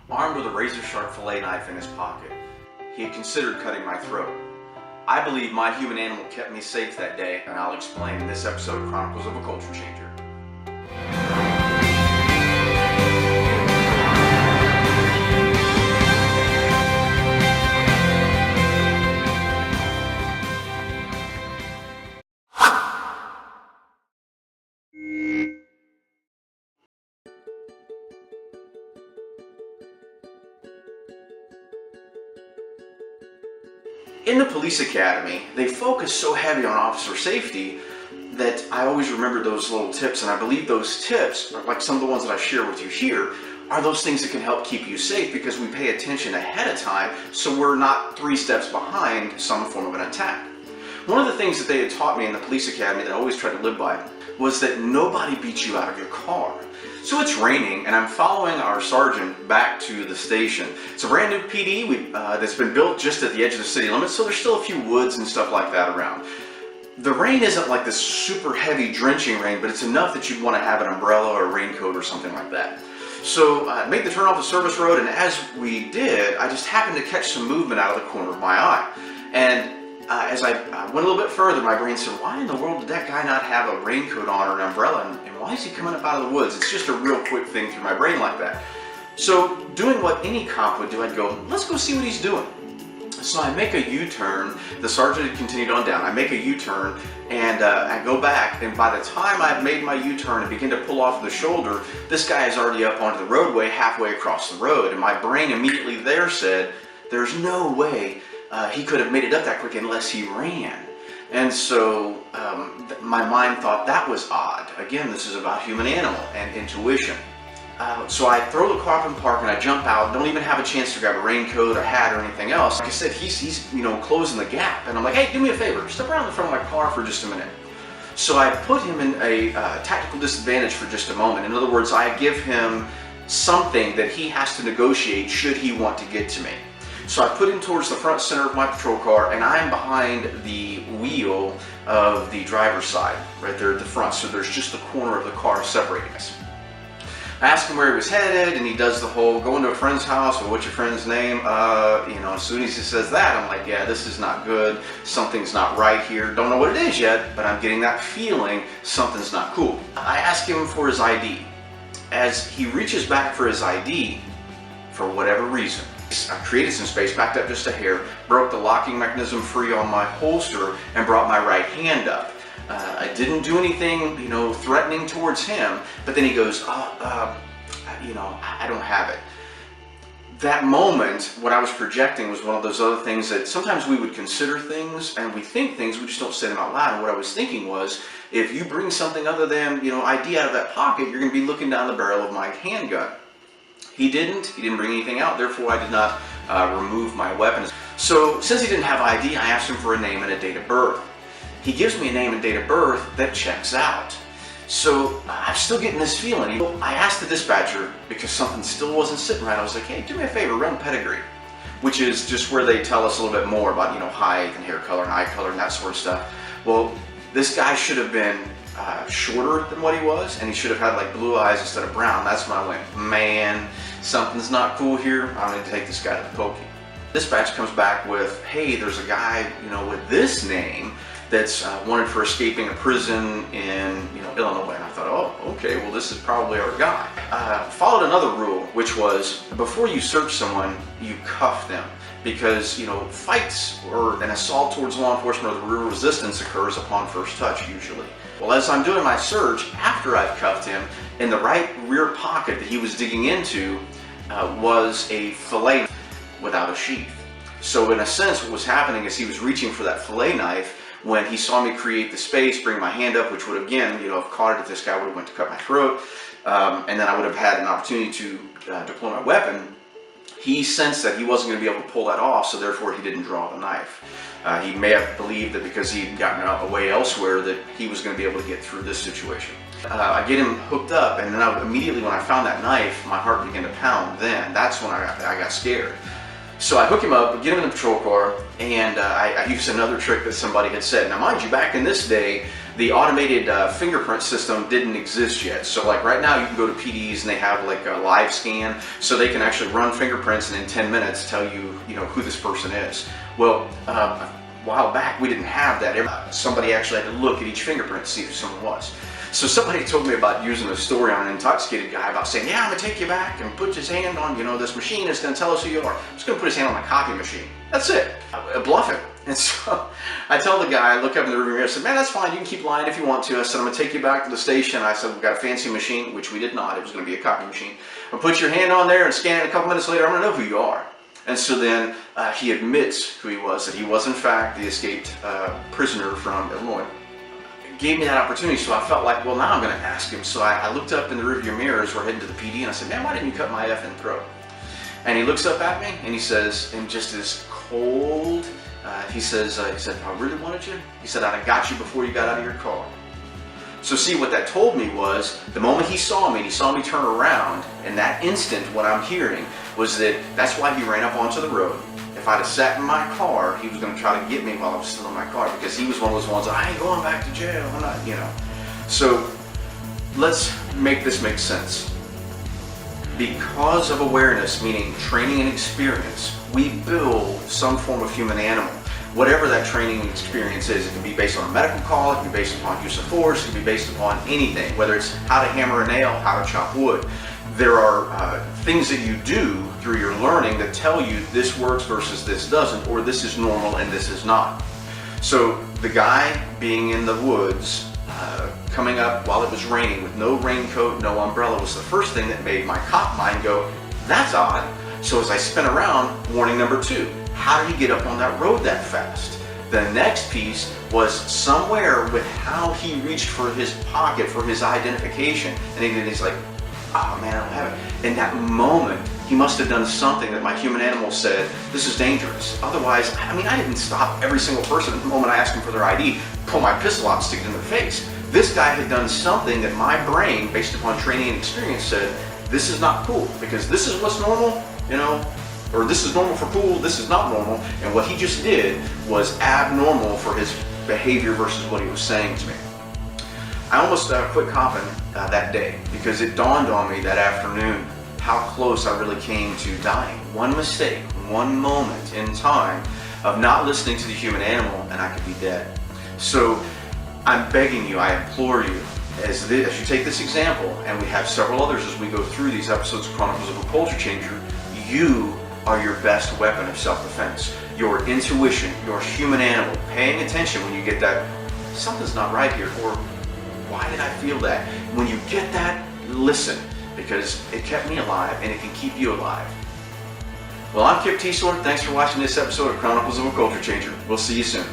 Armed with a razor-sharp fillet knife in his pocket, he had considered cutting my throat. I believe my human animal kept me safe that day, and I'll explain in this episode of Chronicles of a Culture Changer. In the police academy, they focus so heavy on officer safety that I always remember those little tips, and I believe those tips, like some of the ones that I share with you here, are those things that can help keep you safe because we pay attention ahead of time so we're not 3 steps behind some form of an attack. One of the things that they had taught me in the police academy that I always tried to live by was that nobody beats you out of your car. So it's raining, and I'm following our sergeant back to the station. It's a brand new PD that's been built just at the edge of the city limits, so there's still a few woods and stuff like that around. The rain isn't like this super heavy drenching rain, but it's enough that you'd want to have an umbrella or a raincoat or something like that. So I made the turn off the service road, and as we did, I just happened to catch some movement out of the corner of my eye. And as I went a little bit further, my brain said, why in the world did that guy not have a raincoat on or an umbrella, and why is he coming up out of the woods? It's just a real quick thing through my brain like that. So doing what any cop would do, I'd go, let's go see what he's doing. So I make a U-turn. The sergeant had continued on down. I make a U-turn, and I go back, and by the time I've made my U-turn and begin to pull off the shoulder, this guy is already up onto the roadway halfway across the road, and my brain immediately there said, there's no way he could have made it up that quick unless he ran. And so my mind thought that was odd. Again, this is about human animal and intuition. So I throw the car up in park and I jump out, don't even have a chance to grab a raincoat, a hat, or anything else. Like I said, he's closing the gap, and I'm like, hey, do me a favor, step around the front of my car for just a minute. So I put him in a tactical disadvantage for just a moment. In other words, I give him something that he has to negotiate should he want to get to me. So I put him towards the front center of my patrol car, and I'm behind the wheel of the driver's side, right there at the front. So there's just the corner of the car separating us. I asked him where he was headed, and he does the whole going to a friend's house, or what's your friend's name? As soon as he says that, I'm like, yeah, this is not good. Something's not right here. Don't know what it is yet, but I'm getting that feeling something's not cool. I ask him for his ID. As he reaches back for his ID, for whatever reason, I created some space, backed up just a hair, broke the locking mechanism free on my holster, and brought my right hand up. I didn't do anything, threatening towards him, but then he goes, I don't have it. That moment, what I was projecting was one of those other things that sometimes we would consider things, and we think things, we just don't say them out loud. And what I was thinking was, if you bring something other than, ID out of that pocket, you're going to be looking down the barrel of my handgun. He didn't bring anything out, therefore I did not remove my weapon. So since he didn't have ID, I asked him for a name and a date of birth. He gives me a name and date of birth that checks out. So I'm still getting this feeling. I asked the dispatcher, because something still wasn't sitting right, I was like, hey, do me a favor, run pedigree, which is just where they tell us a little bit more about height and hair color and eye color and that sort of stuff. Well, this guy should have been shorter than what he was, and he should have had like blue eyes instead of brown. That's when I went, man, something's not cool here. I need to take this guy to the pokey. Dispatch comes back with, hey, there's a guy, with this name that's wanted for escaping a prison in, Illinois. And I thought, oh, okay, well, this is probably our guy. Followed another rule, which was before you search someone, you cuff them. Because, fights or an assault towards law enforcement or the real resistance occurs upon first touch, usually. Well, as I'm doing my search, after I've cuffed him, in the right rear pocket that he was digging into was a fillet knife without a sheath. So in a sense, what was happening is he was reaching for that fillet knife when he saw me create the space, bring my hand up, which would have, again, have caught it if this guy would have went to cut my throat, and then I would have had an opportunity to deploy my weapon. He sensed that he wasn't going to be able to pull that off, so therefore he didn't draw the knife. He may have believed that because he'd gotten away elsewhere that he was going to be able to get through this situation. I get him hooked up, and then immediately when I found that knife, my heart began to pound. That's when I got scared. So I hook him up, get him in the patrol car, and I use another trick that somebody had said. Now mind you, back in this day, The automated fingerprint system didn't exist yet. So like right now you can go to PDs and they have like a live scan, so they can actually run fingerprints and in 10 minutes tell you, who this person is. Well, a while back we didn't have that. Somebody actually had to look at each fingerprint to see who someone was. So somebody told me about using a story on an intoxicated guy about saying, yeah, I'm gonna take you back and put his hand on, this machine. It's gonna tell us who you are. I'm just gonna put his hand on my copy machine. That's it. I bluff him. And so I tell the guy, I look up in the rearview mirror, I said, man, that's fine. You can keep lying if you want to. I said, I'm gonna take you back to the station. I said, we've got a fancy machine, which we did not. It was gonna be a copy machine. I'll put your hand on there and scan it. A couple minutes later, I'm gonna know who you are. And so then he admits who he was, that he was in fact the escaped prisoner from Illinois. Gave me that opportunity, so I felt like, well, now I'm going to ask him. So I looked up in the rearview mirror as we're heading to the PD, and I said, man, why didn't you cut my effing throat? And he looks up at me, and he says, in just this cold, he said, I really wanted you. He said, I'd have got you before you got out of your car. So see, what that told me was, the moment he saw me, and he saw me turn around, in that instant, what I'm hearing was that's why he ran up onto the road. If I'd have sat in my car, he was going to try to get me while I was still in my car, because he was one of those ones, I ain't going back to jail, I'm not, So let's make this make sense. Because of awareness, meaning training and experience, we build some form of human animal. Whatever that training and experience is, it can be based on a medical call, it can be based upon use of force, it can be based upon anything, whether it's how to hammer a nail, how to chop wood. There are things that you do through your learning that tell you this works versus this doesn't, or this is normal and this is not. So the guy being in the woods, coming up while it was raining with no raincoat, no umbrella, was the first thing that made my cop mind go, that's odd. So as I spin around, warning number 2, how did he get up on that road that fast? The next piece was somewhere with how he reached for his pocket for his identification, and he's like, oh man, I don't have it. In that moment, he must have done something that my human animal said, this is dangerous. Otherwise, I didn't stop every single person at the moment I asked them for their ID, pull my pistol out and stick it in their face. This guy had done something that my brain, based upon training and experience, said, this is not cool, because this is what's normal, or this is normal for cool, this is not normal. And what he just did was abnormal for his behavior versus what he was saying to me. I almost quit copping that day, because it dawned on me that afternoon how close I really came to dying. One mistake, one moment in time of not listening to the human animal, and I could be dead. So I'm begging you, I implore you, as you take this example, and we have several others as we go through these episodes of Chronicles of a Culture Changer, you are your best weapon of self-defense. Your intuition, your human animal, paying attention when you get that, something's not right here, or why did I feel that? When you get that, listen, because it kept me alive and it can keep you alive. Well, I'm Teitsort. Thanks for watching this episode of Chronicles of a Culture Changer. We'll see you soon.